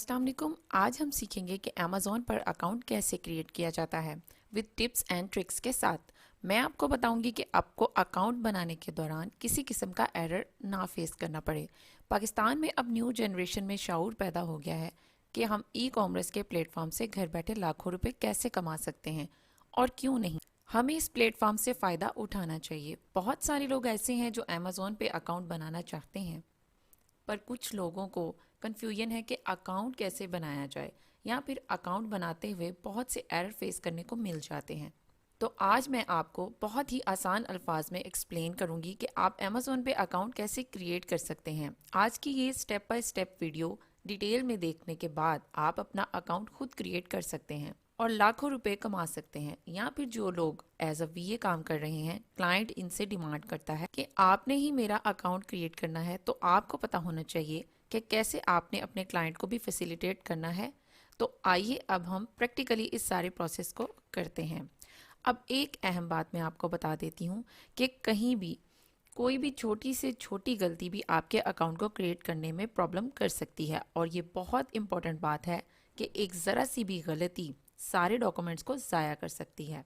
अस्सलाम वालेकुम। आज हम सीखेंगे कि अमेज़ॉन पर अकाउंट कैसे क्रिएट किया जाता है विद टिप्स एंड ट्रिक्स के साथ। मैं आपको बताऊंगी कि आपको अकाउंट बनाने के दौरान किसी किस्म का एरर ना फेस करना पड़े। पाकिस्तान में अब न्यू जनरेशन में शऊर पैदा हो गया है कि हम ई कॉमर्स के प्लेटफॉर्म से घर बैठे लाखों रुपए कैसे कमा सकते हैं और क्यों नहीं। हमें इस प्लेटफॉर्म से फ़ायदा उठाना चाहिए। बहुत सारे लोग ऐसे हैं जो अमेज़ॉन पे अकाउंट बनाना चाहते हैं, पर कुछ लोगों को कन्फ्यूजन है कि अकाउंट कैसे बनाया जाए या फिर अकाउंट बनाते हुए बहुत से एरर फेस करने को मिल जाते हैं। तो आज मैं आपको बहुत ही आसान अल्फाज में एक्सप्लेन करूंगी कि आप अमेज़ॉन पे अकाउंट कैसे क्रिएट कर सकते हैं। आज की ये step by step video detail में देखने के बाद आप अपना अकाउंट खुद क्रिएट कर सकते हैं और लाखों रुपए कमा सकते हैं। या फिर जो लोग एज अ वीए काम कर रहे हैं, क्लाइंट इनसे डिमांड करता है कि आपने ही मेरा अकाउंट क्रिएट करना है, तो आपको पता होना चाहिए कि कैसे आपने अपने क्लाइंट को भी फैसिलिटेट करना है। तो आइए अब हम प्रैक्टिकली इस सारे प्रोसेस को करते हैं। अब एक अहम बात मैं आपको बता देती हूँ कि कहीं भी कोई भी छोटी से छोटी गलती भी आपके अकाउंट को क्रिएट करने में प्रॉब्लम कर सकती है, और ये बहुत इंपॉर्टेंट बात है कि एक ज़रा सी भी गलती सारे डॉक्यूमेंट्स को ज़ाया कर सकती है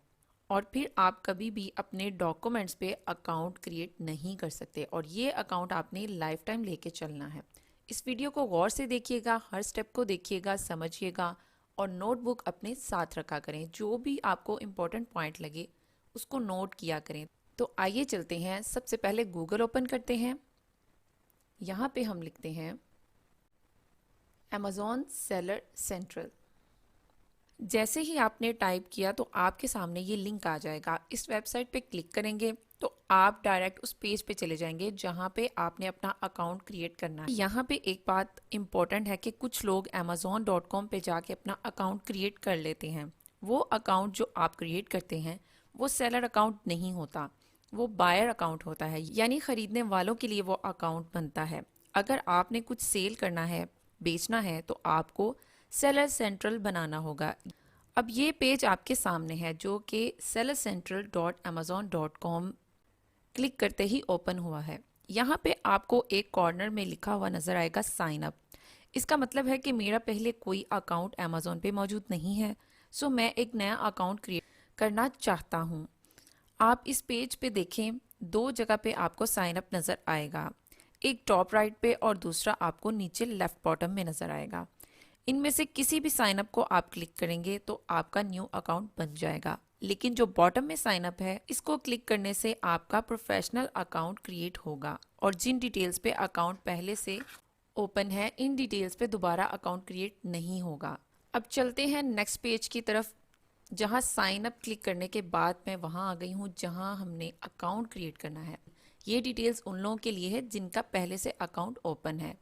और फिर आप कभी भी अपने डॉक्यूमेंट्स पे अकाउंट क्रिएट नहीं कर सकते, और ये अकाउंट आपने लाइफ टाइम लेके चलना है। इस वीडियो को गौर से देखिएगा, हर स्टेप को देखिएगा, समझिएगा और नोटबुक अपने साथ रखा करें। जो भी आपको इम्पोर्टेंट पॉइंट लगे उसको नोट किया करें। तो आइए चलते हैं। सबसे पहले गूगल ओपन करते हैं। यहाँ पे हम लिखते हैं अमेज़ॉन सेलर सेंट्रल। जैसे ही आपने टाइप किया तो आपके सामने ये लिंक आ जाएगा। इस वेबसाइट पे क्लिक करेंगे तो आप डायरेक्ट उस पेज पे चले जाएंगे जहाँ पे आपने अपना अकाउंट क्रिएट करना है। यहाँ पे एक बात इम्पोर्टेंट है कि कुछ लोग amazon.com पे जाके अपना अकाउंट क्रिएट कर लेते हैं। वो अकाउंट जो आप क्रिएट करते हैं वो सेलर अकाउंट नहीं होता, वो बायर अकाउंट होता है, यानी खरीदने वालों के लिए वो अकाउंट बनता है। अगर आपने कुछ सेल करना है, बेचना है, तो आपको सेलर सेंट्रल बनाना होगा। अब ये पेज आपके सामने है जो कि sellercentral.amazon.com क्लिक करते ही ओपन हुआ है। यहाँ पे आपको एक कॉर्नर में लिखा हुआ नजर आएगा साइन अप। इसका मतलब है कि मेरा पहले कोई अकाउंट अमेज़ॉन पे मौजूद नहीं है, सो मैं एक नया अकाउंट क्रिएट करना चाहता हूँ। आप इस पेज पे देखें, दो जगह पे आपको साइन अप नज़र आएगा, एक टॉप राइट पे और दूसरा आपको नीचे लेफ्ट बॉटम में नज़र आएगा। इनमें से किसी भी साइन अप को आप क्लिक करेंगे तो आपका न्यू अकाउंट बन जाएगा, लेकिन जो बॉटम में साइन अप है इसको क्लिक करने से आपका प्रोफेशनल अकाउंट क्रिएट होगा, और जिन डिटेल्स पे अकाउंट पहले से ओपन है इन डिटेल्स पे दोबारा अकाउंट क्रिएट नहीं होगा। अब चलते हैं नेक्स्ट पेज की तरफ, जहां साइन अप क्लिक करने के बाद मैं वहां आ गई हूं जहां हमने अकाउंट क्रिएट करना है। ये डिटेल्स उन लोगों के लिए है जिनका पहले से अकाउंट ओपन है।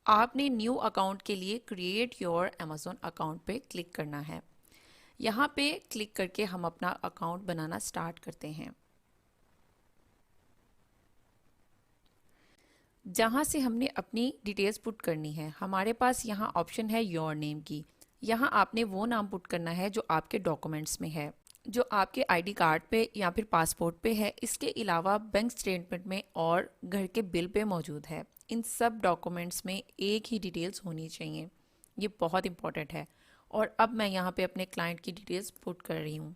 आपने न्यू अकाउंट के लिए क्रिएट योर अमेज़ॉन अकाउंट पे क्लिक करना है। यहाँ पे क्लिक करके हम अपना अकाउंट बनाना स्टार्ट करते हैं। जहाँ से हमने अपनी डिटेल्स पुट करनी है, हमारे पास यहाँ ऑप्शन है योर नेम की। यहाँ आपने वो नाम पुट करना है जो आपके डॉक्यूमेंट्स में है, जो आपके आईडी कार्ड पे या फिर पासपोर्ट पे है। इसके अलावा बैंक स्टेटमेंट में और घर के बिल पे मौजूद है। इन सब डॉक्यूमेंट्स में एक ही डिटेल्स होनी चाहिए, ये बहुत इंपॉर्टेंट है। और अब मैं यहाँ पे अपने क्लाइंट की डिटेल्स पुट कर रही हूँ।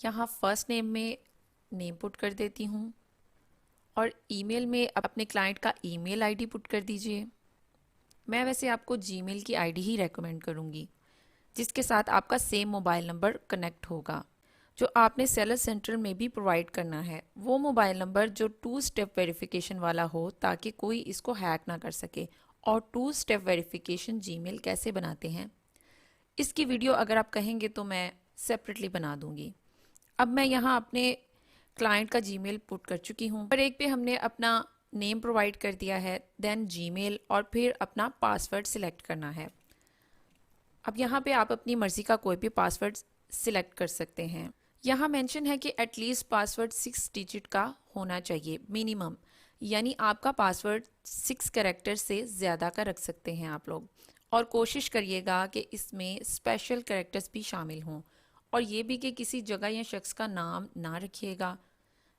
यहाँ फर्स्ट नेम में नेम पुट कर देती हूँ और ईमेल में अपने क्लाइंट का ईमेल आईडी पुट कर दीजिए। मैं वैसे आपको जीमेल की आईडी ही रेकमेंड करूँगी जिसके साथ आपका सेम मोबाइल नंबर कनेक्ट होगा, जो आपने सेलर सेंट्रल में भी प्रोवाइड करना है। वो मोबाइल नंबर जो 2 स्टेप वेरिफिकेशन वाला हो, ताकि कोई इसको हैक ना कर सके। और 2 स्टेप वेरिफिकेशन जीमेल कैसे बनाते हैं इसकी वीडियो अगर आप कहेंगे तो मैं सेपरेटली बना दूंगी। अब मैं यहाँ अपने क्लाइंट का जीमेल पुट कर चुकी हूँ। पर एक पे हमने अपना नेम प्रोवाइड कर दिया है, देन जीमेल, और फिर अपना पासवर्ड सिलेक्ट करना है। अब यहाँ पे आप अपनी मर्जी का कोई भी पासवर्ड सिलेक्ट कर सकते हैं। यहाँ मेंशन है कि एटलीस्ट पासवर्ड 6 डिजिट का होना चाहिए मिनिमम, यानी आपका पासवर्ड 6 कैरेक्टर से ज़्यादा का रख सकते हैं आप लोग। और कोशिश करिएगा कि इसमें स्पेशल कैरेक्टर्स भी शामिल हों, और ये भी कि किसी जगह या शख्स का नाम ना रखिएगा,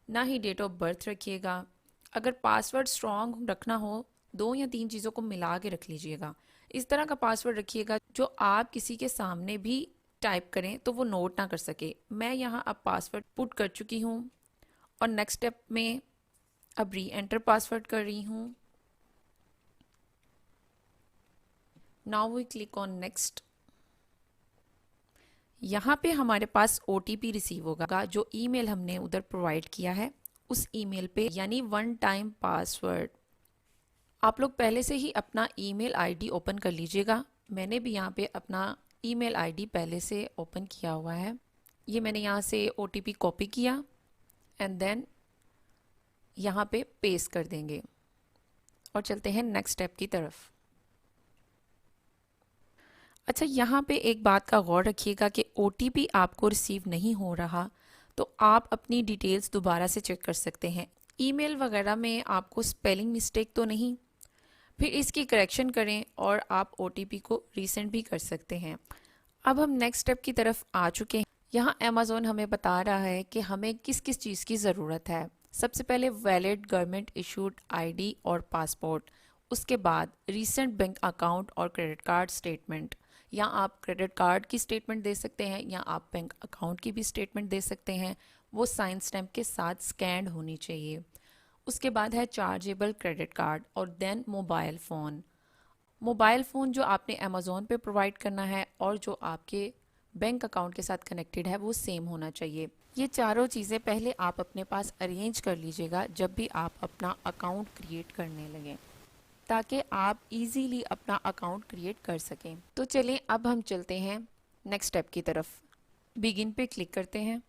ना ही डेट ऑफ बर्थ रखिएगा। अगर पासवर्ड स्ट्रॉन्ग रखना हो, 2 या 3 चीज़ों को मिला के रख लीजिएगा। इस तरह का पासवर्ड रखिएगा जो आप किसी के सामने भी टाइप करें तो वो नोट ना कर सके। मैं यहाँ अब पासवर्ड पुट कर चुकी हूँ और नेक्स्ट स्टेप में अब री एंटर पासवर्ड कर रही हूँ। Now we click on next. यहाँ पे हमारे पास OTP रिसीव होगा जो ईमेल हमने उधर प्रोवाइड किया है उस ईमेल पे, यानी वन टाइम पासवर्ड। आप लोग पहले से ही अपना ईमेल आईडी ओपन कर लीजिएगा। मैंने भी यहाँ पे अपना ईमेल आईडी पहले से ओपन किया हुआ है। ये मैंने यहाँ से OTP कॉपी किया एंड देन यहाँ पे पेस्ट कर देंगे और चलते हैं नेक्स्ट स्टेप की तरफ। अच्छा, यहाँ पे एक बात का गौर रखिएगा कि OTP आपको रिसीव नहीं हो रहा तो आप अपनी डिटेल्स दोबारा से चेक कर सकते हैं। ईमेल वगैरह में आपको स्पेलिंग मिस्टेक तो नहीं, फिर इसकी करेक्शन करें और आप OTP को रीसेंड भी कर सकते हैं। अब हम नेक्स्ट स्टेप की तरफ आ चुके हैं। यहाँ अमेज़ॉन हमें बता रहा है कि हमें किस किस चीज़ की ज़रूरत है। सबसे पहले वैलिड गवर्नमेंट इशूड ID और पासपोर्ट, उसके बाद रीसेंट बैंक अकाउंट और क्रेडिट कार्ड स्टेटमेंट। या आप क्रेडिट कार्ड की स्टेटमेंट दे सकते हैं या आप बैंक अकाउंट की भी स्टेटमेंट दे सकते हैं, वो साइन स्टैम्प के साथ स्कैंड होनी चाहिए। उसके बाद है चार्जेबल क्रेडिट कार्ड और then mobile phone. Mobile phone जो आपने अमेज़ॉन पे प्रोवाइड करना है और जो आपके बैंक अकाउंट के साथ कनेक्टेड है वो सेम होना चाहिए। ये चारों चीज़ें पहले आप अपने पास अरेंज कर लीजिएगा जब भी आप अपना अकाउंट क्रिएट करने लगें, ताकि आप इजीली अपना अकाउंट क्रिएट कर सकें। तो चलें अब हम चलते हैं नेक्स्ट स्टेप की तरफ। बिगिन पे क्लिक करते हैं।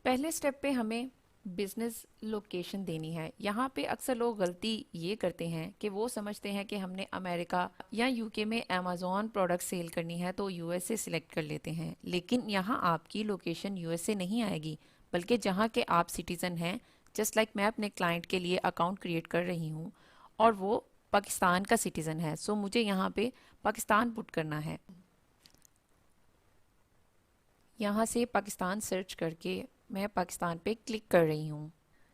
पहले स्टेप पे हमें बिजनेस लोकेशन देनी है। यहाँ पे अक्सर लोग गलती ये करते हैं कि वो समझते हैं कि हमने अमेरिका या UK में अमेज़ॉन प्रोडक्ट सेल करनी है तो USA सिलेक्ट कर लेते हैं, लेकिन यहाँ आपकी लोकेशन USA नहीं आएगी बल्कि जहाँ के आप सिटीज़न हैं। जस्ट लाइक मैं अपने क्लाइंट के लिए अकाउंट क्रिएट कर रही हूँ और वो पाकिस्तान का सिटीज़न है, सो मुझे यहाँ पे पाकिस्तान पुट करना है। यहाँ से पाकिस्तान सर्च करके मैं पाकिस्तान पे क्लिक कर रही हूँ।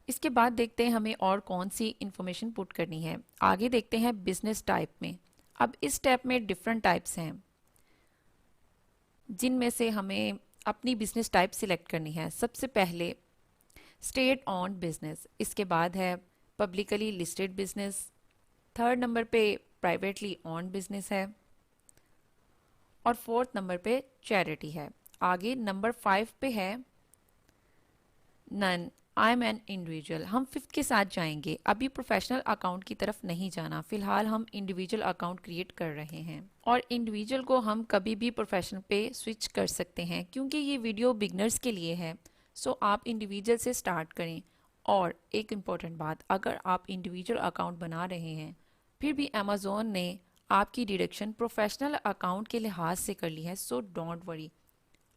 इसके बाद देखते हैं हमें और कौन सी इंफॉर्मेशन पुट करनी है। आगे देखते हैं बिजनेस टाइप में। अब इस टैब में डिफरेंट टाइप्स हैं जिनमें से हमें अपनी बिजनेस टाइप सिलेक्ट करनी है। सबसे पहले स्टेट ऑन बिजनेस, इसके बाद है publicly listed business, third number पे प्राइवेटली ऑन बिजनेस है और फोर्थ नंबर पे चैरिटी है। आगे नंबर 5 पे है none, I am an individual. हम फिफ्थ के साथ जाएंगे। अभी प्रोफेशनल अकाउंट की तरफ नहीं जाना, फिलहाल हम इंडिविजुअल अकाउंट क्रिएट कर रहे हैं और इंडिविजुअल को हम कभी भी प्रोफेशनल पे स्विच कर सकते हैं क्योंकि ये वीडियो बिगनर्स के लिए है। सो आप इंडिविजुअल से स्टार्ट करें। और एक इम्पॉर्टेंट बात, अगर आप इंडिविजुअल अकाउंट बना रहे हैं फिर भी अमेज़ॉन ने आपकी डिडक्शन प्रोफेशनल अकाउंट के लिहाज से कर ली है, सो डोंट वरी।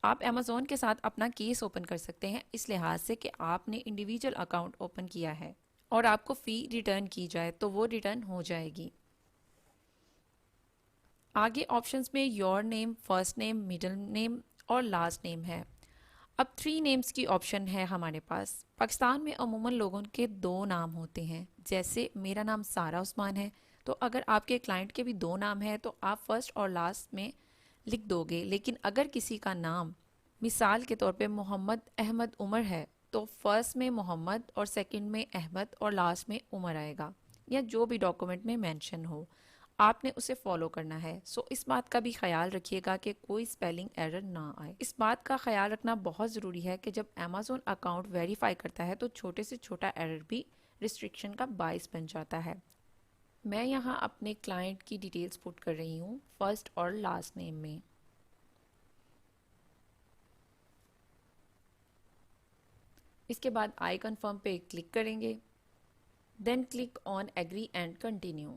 आप अमेज़ॉन के साथ अपना केस ओपन कर सकते हैं इस लिहाज से कि आपने इंडिविजुअल अकाउंट ओपन किया है और आपको फ़ी रिटर्न की जाए तो वो रिटर्न हो जाएगी। आगे ऑप्शंस में your name, first name, middle name और लास्ट नेम है। अब 3 नेम्स की ऑप्शन है हमारे पास। पाकिस्तान में अमूमन लोगों के 2 नाम होते हैं, जैसे मेरा नाम सारा उस्मान है, तो अगर आपके क्लाइंट के भी 2 नाम है तो आप फर्स्ट और लास्ट में लिख दोगे। लेकिन अगर किसी का नाम मिसाल के तौर पे मोहम्मद अहमद उमर है तो फर्स्ट में मोहम्मद और सेकंड में अहमद और लास्ट में उमर आएगा, या जो भी डॉक्यूमेंट में मेंशन हो आपने उसे फॉलो करना है। सो इस बात का भी ख्याल रखिएगा कि कोई स्पेलिंग एरर ना आए। इस बात का ख्याल रखना बहुत ज़रूरी है कि जब अमेज़ॉन अकाउंट वेरीफाई करता है तो छोटे से छोटा एरर भी रिस्ट्रिक्शन का बाइस बन जाता है। मैं यहाँ अपने क्लाइंट की डिटेल्स पुट कर रही हूँ फर्स्ट और लास्ट नेम में। इसके बाद आई कंफर्म पे क्लिक करेंगे, then click on agree and continue.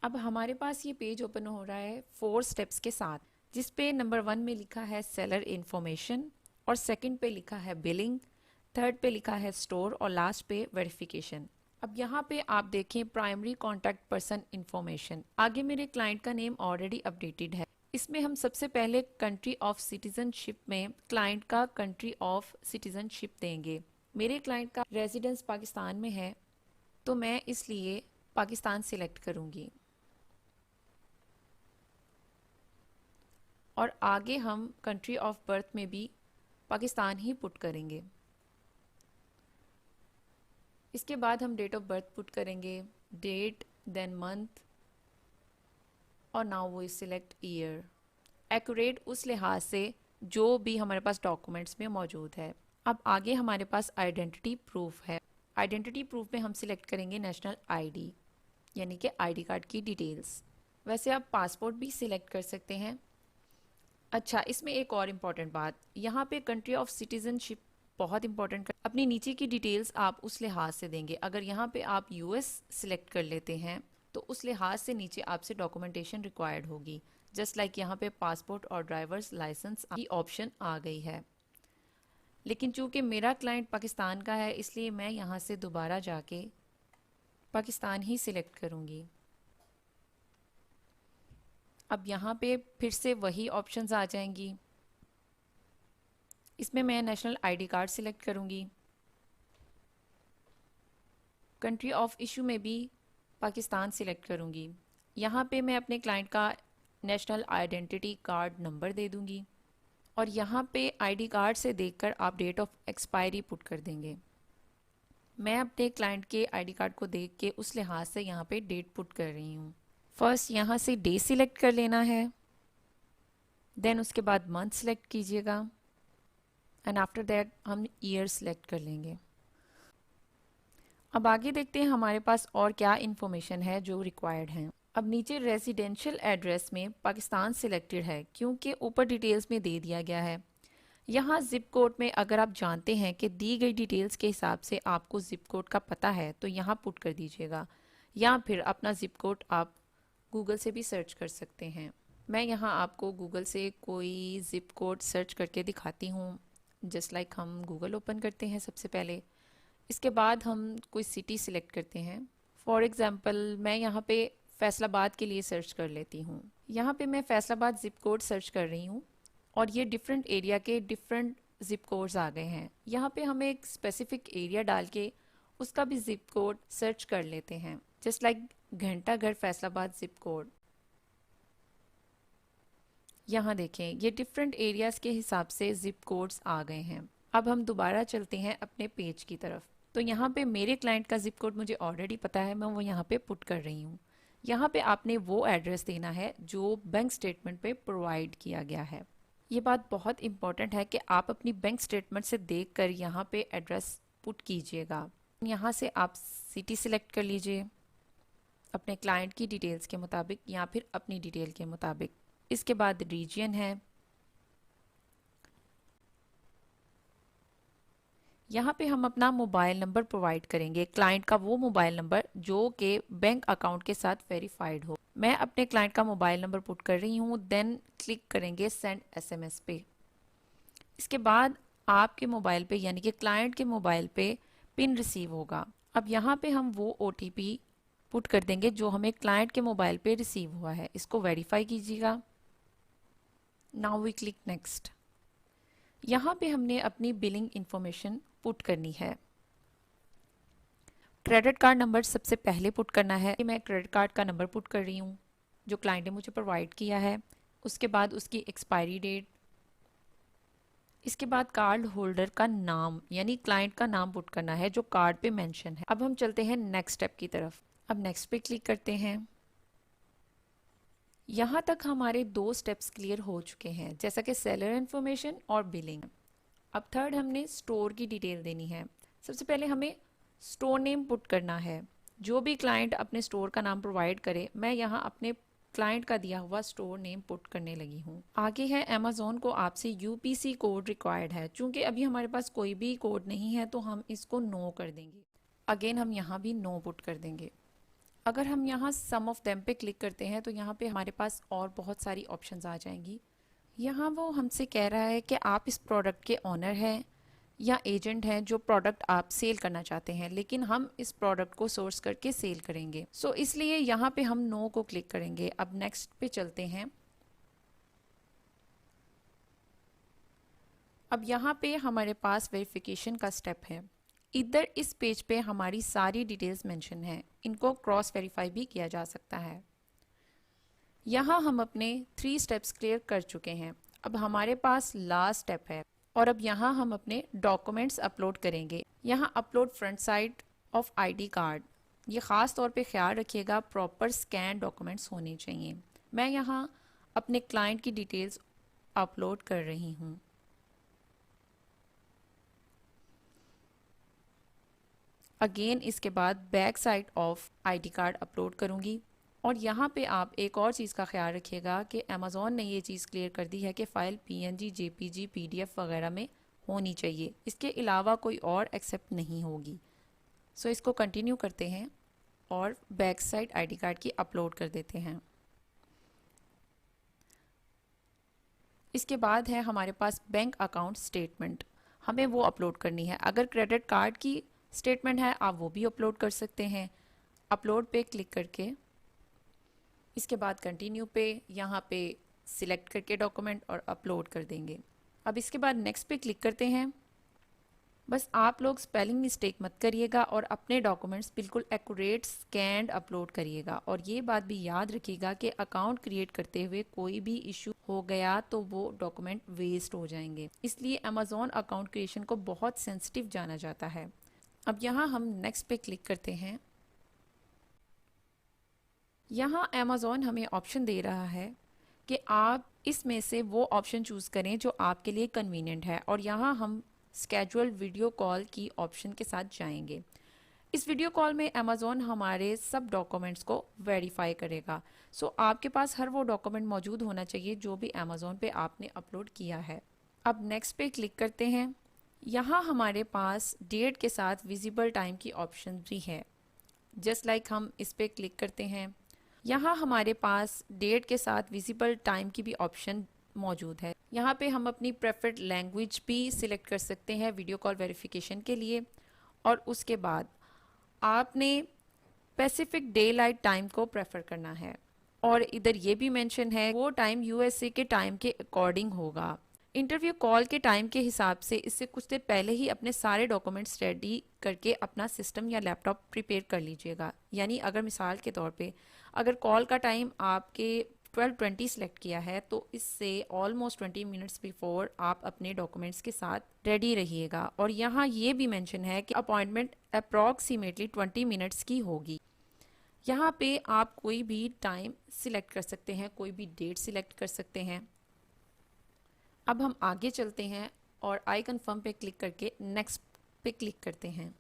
अब हमारे पास ये पेज ओपन हो रहा है 4 स्टेप्स के साथ, जिस पे नंबर 1 में लिखा है सेलर इन्फॉर्मेशन और सेकंड पे लिखा है बिलिंग, थर्ड पे लिखा है स्टोर और लास्ट पे वेरिफिकेशन। अब यहाँ पे आप देखें प्राइमरी कॉन्टैक्ट पर्सन इन्फॉर्मेशन। आगे मेरे क्लाइंट का नेम ऑलरेडी अपडेटेड है। इसमें हम सबसे पहले कंट्री ऑफ सिटीजनशिप में क्लाइंट का कंट्री ऑफ सिटीजनशिप देंगे। मेरे क्लाइंट का रेजिडेंस पाकिस्तान में है, तो मैं इसलिए पाकिस्तान सिलेक्ट करूंगी और आगे हम कंट्री ऑफ बर्थ में भी पाकिस्तान ही पुट करेंगे। इसके बाद हम डेट ऑफ बर्थ पुट करेंगे, डेट, देन मंथ, और now we select year. Accurate उस लिहाज से जो भी हमारे पास डॉक्यूमेंट्स में मौजूद है। अब आगे हमारे पास आइडेंटिटी प्रूफ है। आइडेंटिटी प्रूफ में हम सिलेक्ट करेंगे नेशनल आईडी, यानी कि आईडी कार्ड की डिटेल्स। वैसे आप पासपोर्ट भी सिलेक्ट कर सकते हैं। अच्छा, इसमें एक और इम्पॉर्टेंट बात, यहाँ पे कंट्री ऑफ सिटीजनशिप बहुत इंपॉर्टेंट। अपनी नीचे की डिटेल्स आप उस लिहाज से देंगे। अगर यहाँ पे आप यूएस सिलेक्ट कर लेते हैं तो उस लिहाज से नीचे आपसे डॉक्यूमेंटेशन रिक्वायर्ड होगी। जस्ट लाइक यहाँ पे पासपोर्ट और ड्राइवर्स लाइसेंस की ऑप्शन आ गई है। लेकिन चूंकि मेरा क्लाइंट पाकिस्तान का है, इसलिए मैं यहाँ से दोबारा जाके पाकिस्तान ही सिलेक्ट करूँगी। अब यहाँ पे फिर से वही ऑप्शंस आ जाएंगी। इसमें मैं नेशनल आईडी कार्ड सिलेक्ट करूँगी। कंट्री ऑफ इशू में भी पाकिस्तान सिलेक्ट करूँगी। यहाँ पे मैं अपने क्लाइंट का नेशनल आइडेंटिटी कार्ड नंबर दे दूँगी और यहाँ पे आईडी कार्ड से देखकर आप डेट ऑफ एक्सपायरी पुट कर देंगे। मैं अपने क्लाइंट के आईडी कार्ड को देख के उस लिहाज से यहाँ पे डेट पुट कर रही हूँ। फर्स्ट यहाँ से डे सिलेक्ट कर लेना है, देन उसके बाद मंथ सिलेक्ट कीजिएगा एंड आफ्टर दैट हम ईयर सिलेक्ट कर लेंगे। अब आगे देखते हैं हमारे पास और क्या इन्फॉर्मेशन है जो रिक्वायर्ड है। अब नीचे रेजिडेंशियल एड्रेस में पाकिस्तान सिलेक्टेड है क्योंकि ऊपर डिटेल्स में दे दिया गया है। यहाँ जिप कोड में अगर आप जानते हैं कि दी गई डिटेल्स के हिसाब से आपको जिप कोड का पता है तो यहाँ पुट कर दीजिएगा, या फिर अपना जिप कोड आप गूगल से भी सर्च कर सकते हैं। मैं यहाँ आपको गूगल से कोई जिप कोड सर्च करके दिखाती हूँ। जस्ट लाइक हम गूगल ओपन करते हैं सबसे पहले। इसके बाद हम कोई सिटी सिलेक्ट करते हैं। फॉर एग्ज़ाम्पल मैं यहाँ पे फैसलाबाद के लिए सर्च कर लेती हूँ। यहाँ पे मैं फैसलाबाद जिप कोड सर्च कर रही हूँ और ये डिफरेंट एरिया के डिफरेंट जिप कोड्स आ गए हैं। यहाँ पे हमें एक स्पेसिफिक एरिया डाल के उसका भी जिप कोड सर्च कर लेते हैं। जस्ट लाइक घंटाघर फैसलाबाद जिप कोड। यहाँ देखें ये डिफरेंट एरियाज के हिसाब से जिप कोड्स आ गए हैं। अब हम दोबारा चलते हैं अपने पेज की तरफ। तो यहाँ पे मेरे क्लाइंट का जिप कोड मुझे ऑलरेडी पता है, मैं वो यहाँ पे पुट कर रही हूँ। यहाँ पे आपने वो एड्रेस देना है जो बैंक स्टेटमेंट पे प्रोवाइड किया गया है। ये बात बहुत इंपॉर्टेंट है कि आप अपनी बैंक स्टेटमेंट से देखकर यहाँ पे एड्रेस पुट कीजिएगा। यहाँ से आप सिटी सिलेक्ट कर लीजिए अपने क्लाइंट की डिटेल्स के मुताबिक या फिर अपनी डिटेल के मुताबिक। इसके बाद रीजन है। यहाँ पे हम अपना मोबाइल नंबर प्रोवाइड करेंगे, क्लाइंट का वो मोबाइल नंबर जो कि बैंक अकाउंट के साथ वेरीफाइड हो। मैं अपने क्लाइंट का मोबाइल नंबर पुट कर रही हूँ, देन क्लिक करेंगे सेंड एसएमएस पे। इसके बाद आपके मोबाइल पे यानी कि क्लाइंट के मोबाइल पे पिन रिसीव होगा। अब यहाँ पे हम वो ओटीपी पुट कर देंगे जो हमें क्लाइंट के मोबाइल पे रिसीव हुआ है। इसको वेरीफाई कीजिएगा। Now we click next. यहाँ पे हमने अपनी बिलिंग इंफॉर्मेशन पुट करनी है। क्रेडिट कार्ड नंबर सबसे पहले पुट करना है। मैं क्रेडिट कार्ड का नंबर पुट कर रही हूँ जो क्लाइंट ने मुझे प्रोवाइड किया है। उसके बाद उसकी एक्सपायरी डेट। इसके बाद कार्ड होल्डर का नाम यानी क्लाइंट का नाम पुट करना है जो कार्ड पे मेंशन है। अब हम चलते हैं नेक्स्ट स्टेप की तरफ। अब नेक्स्ट पे क्लिक करते हैं। यहाँ तक हमारे 2 स्टेप्स क्लियर हो चुके हैं, जैसा कि सेलर इन्फॉर्मेशन और बिलिंग। अब थर्ड हमने स्टोर की डिटेल देनी है। सबसे पहले हमें स्टोर नेम पुट करना है। जो भी क्लाइंट अपने स्टोर का नाम प्रोवाइड करे, मैं यहाँ अपने क्लाइंट का दिया हुआ स्टोर नेम पुट करने लगी हूँ। आगे है अमेज़ॉन को आपसे यूपीसी कोड रिक्वायर्ड है। चूंकि अभी हमारे पास कोई भी कोड नहीं है तो हम इसको नो कर देंगे। अगेन हम यहाँ भी नो पुट कर देंगे। अगर हम यहाँ सम ऑफ देम पे क्लिक करते हैं तो यहाँ पे हमारे पास और बहुत सारी ऑप्शंस आ जाएंगी। यहाँ वो हमसे कह रहा है कि आप इस प्रोडक्ट के ऑनर हैं या एजेंट हैं जो प्रोडक्ट आप सेल करना चाहते हैं, लेकिन हम इस प्रोडक्ट को सोर्स करके सेल करेंगे। सो इसलिए यहाँ पे हम नो को क्लिक करेंगे। अब नेक्स्ट पे चलते हैं। अब यहाँ पे हमारे पास वेरिफिकेशन का स्टेप है। इधर इस पेज पे हमारी सारी डिटेल्स मेंशन हैं, इनको क्रॉस वेरीफाई भी किया जा सकता है। यहाँ हम अपने 3 स्टेप्स क्लियर कर चुके हैं। अब हमारे पास लास्ट स्टेप है और अब यहाँ हम अपने डॉक्यूमेंट्स अपलोड करेंगे। यहाँ upload front side of ID card, ये ख़ास तौर पे ख्याल रखिएगा प्रॉपर स्कैन डॉक्यूमेंट्स होने चाहिए। मैं यहाँ अपने क्लाइंट की डिटेल्स अपलोड कर रही हूँ। अगेन इसके बाद back side of ID card upload करूँगी। और यहाँ पे आप एक और चीज़ का ख्याल रखिएगा कि अमेज़ॉन ने ये चीज़ क्लियर कर दी है कि फ़ाइल पीएनजी, जेपीजी, पीडीएफ वगैरह में होनी चाहिए, इसके अलावा कोई और एक्सेप्ट नहीं होगी। सो इसको कंटिन्यू करते हैं और बैक साइड आईडी कार्ड की अपलोड कर देते हैं। इसके बाद है हमारे पास बैंक अकाउंट स्टेटमेंट, हमें वो अपलोड करनी है। अगर क्रेडिट कार्ड की स्टेटमेंट है आप वो भी अपलोड कर सकते हैं। अपलोड पे क्लिक करके इसके बाद कंटिन्यू पे यहाँ पे सिलेक्ट करके डॉक्यूमेंट और अपलोड कर देंगे। अब इसके बाद नेक्स्ट पे क्लिक करते हैं। बस आप लोग स्पेलिंग मिस्टेक मत करिएगा और अपने डॉक्यूमेंट्स बिल्कुल एक्यूरेट स्कैन्ड अपलोड करिएगा। और ये बात भी याद रखिएगा कि अकाउंट क्रिएट करते हुए कोई भी इशू हो गया तो वो डॉक्यूमेंट वेस्ट हो जाएंगे, इसलिए अमेज़ॉन अकाउंट क्रिएशन को बहुत सेंसिटिव जाना जाता है। अब यहाँ हम नेक्स्ट पे क्लिक करते हैं। यहाँ अमेज़ॉन हमें ऑप्शन दे रहा है कि आप इसमें से वो ऑप्शन चूज़ करें जो आपके लिए कन्वीनियंट है और यहाँ हम स्केड्यूल वीडियो कॉल की ऑप्शन के साथ जाएंगे। इस वीडियो कॉल में अमेज़ॉन हमारे सब डॉक्यूमेंट्स को वेरीफाई करेगा। सो आपके पास हर वो डॉक्यूमेंट मौजूद होना चाहिए जो भी अमेज़ॉन पे आपने अपलोड किया है। अब नेक्स्ट पे क्लिक करते हैं। यहाँ हमारे पास डेट के साथ विजिबल टाइम की ऑप्शन भी है। जस्ट लाइक हम इस पे क्लिक करते हैं, यहाँ हमारे पास डेट के साथ विजिबल टाइम की भी ऑप्शन मौजूद है। यहाँ पे हम अपनी प्रेफर्ड लैंग्वेज भी सिलेक्ट कर सकते हैं वीडियो कॉल वेरिफिकेशन के लिए। और उसके बाद आपने पैसिफिक डे लाइट टाइम को प्रेफर करना है और इधर ये भी मेंशन है वो टाइम यूएसए के टाइम के अकॉर्डिंग होगा। इंटरव्यू कॉल के टाइम के हिसाब से इससे कुछ देर पहले ही अपने सारे डॉक्यूमेंट्स रेडी करके अपना सिस्टम या लैपटॉप प्रिपेयर कर लीजिएगा। यानी अगर मिसाल के तौर पे अगर कॉल का टाइम आपके 12:20 सेलेक्ट किया है तो इससे ऑलमोस्ट 20 मिनट्स बिफोर आप अपने डॉक्यूमेंट्स के साथ रेडी रहिएगा। और यहाँ ये भी मेंशन है कि अपॉइंटमेंट अप्रॉक्सीमेटली 20 मिनट्स की होगी। यहाँ पे आप कोई भी टाइम सिलेक्ट कर सकते हैं, कोई भी डेट सिलेक्ट कर सकते हैं। अब हम आगे चलते हैं और आई कन्फर्म पे क्लिक करके नेक्स्ट पे क्लिक करते हैं।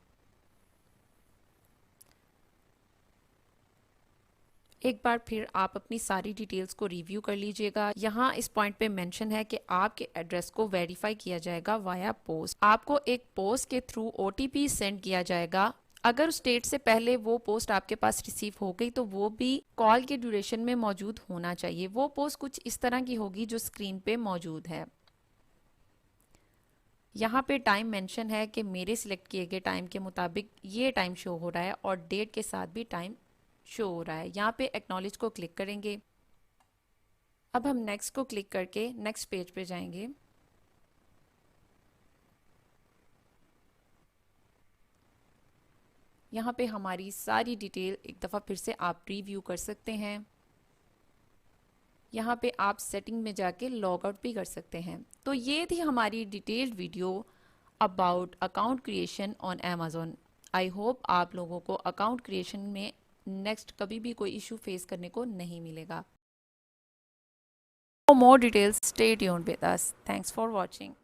एक बार फिर आप अपनी सारी डिटेल्स को रिव्यू कर लीजिएगा। यहाँ इस पॉइंट पे मेंशन है कि आपके एड्रेस को वेरीफाई किया जाएगा वाया पोस्ट। आपको एक पोस्ट के थ्रू ओटीपी सेंड किया जाएगा। अगर उस डेट से पहले वो पोस्ट आपके पास रिसीव हो गई तो वो भी कॉल के ड्यूरेशन में मौजूद होना चाहिए। वो पोस्ट कुछ इस तरह की होगी जो स्क्रीन पे मौजूद है। यहाँ पे टाइम मेंशन है कि मेरे सिलेक्ट किए गए टाइम के मुताबिक ये टाइम शो हो रहा है और डेट के साथ भी टाइम शो हो रहा है। यहाँ पे एक्नॉलेज को क्लिक करेंगे। अब हम नेक्स्ट को क्लिक करके नेक्स्ट पेज पे जाएंगे। यहाँ पे हमारी सारी डिटेल एक दफ़ा फिर से आप रिव्यू कर सकते हैं। यहाँ पे आप सेटिंग में जाके लॉग आउट भी कर सकते हैं। तो ये थी हमारी detailed video about account creation on Amazon. I hope आप लोगों को अकाउंट क्रिएशन में नेक्स्ट कभी भी कोई इशू फेस करने को नहीं मिलेगा। For more details, stay tuned with us. Thanks for watching.